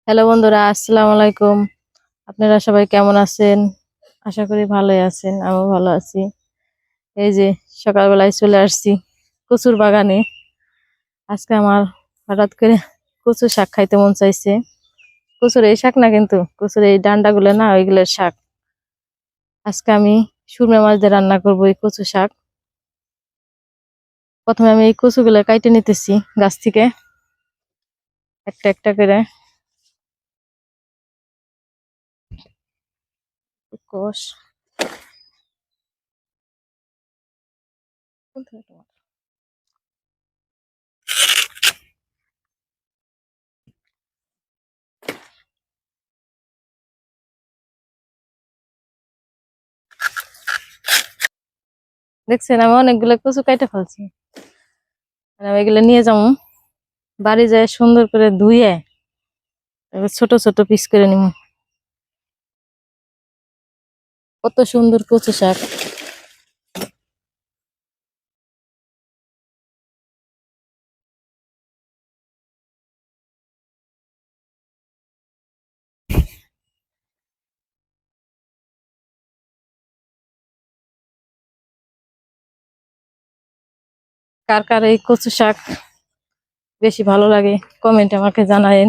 Hello বন্ধুরা, আসসালামু আলাইকুম। আপনারা সবাই কেমন আছেন? আশা করি ভালোই আছেন, আমিও ভালো আছি। এই যে সকালবেলায় চলে আসছি কচুর বাগানে। আজকে আমার হঠাৎ করে কচু শাক খাইতে মন চাইছে। কচুর এই শাক না, কিন্তু কচুর এই ডান্ডাগুলো না, ওইগুলোর শাক। আজকে আমি সুরমা মাছ দিয়ে রান্না করবো এই কচু শাক। প্রথমে আমি এই কচুগুলো কাইটে নিতেছি গাছ থেকে একটা একটা করে। কষ দেখছেন, আমি অনেকগুলো কচু কাইটে ফেলছি। আমি এগুলো নিয়ে যাবো বাড়ি, যায় সুন্দর করে ধুয়ে এবার ছোট ছোট পিস করে নিব। কত সুন্দর কচু শাক! কার কার এই কচু শাক বেশি ভালো লাগে কমেন্টে আমাকে জানায়েন।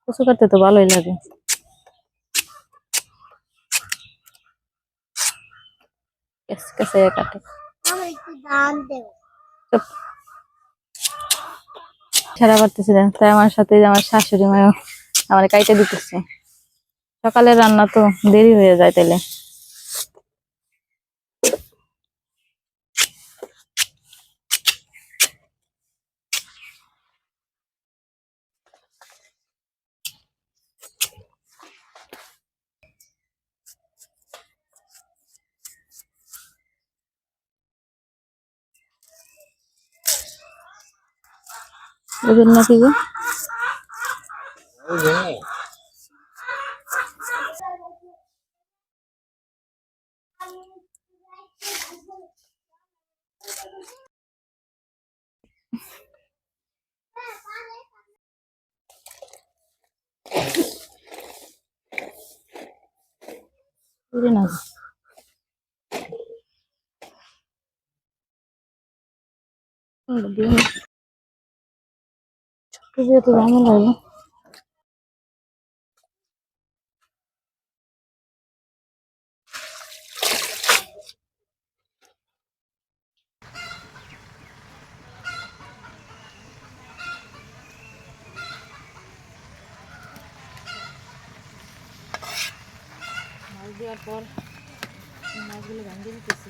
কচু কাটতে তো ভালোই লাগে। কেসে কেসে কাটে। চুপ, ছাড়া পারতেছি না, তাই আমার সাথে আমার শাশুড়ি মাও আমার কাইটে দিতেছে। সকালের রান্না তো দেরি হয়ে যায় তাইলে। বুঝুন নাকি গো? বুঝি না গো। যেহেতু ভালো লাগে। মাছ দেওয়ার পর মাছগুলো ভাঙিয়ে দিতেছি।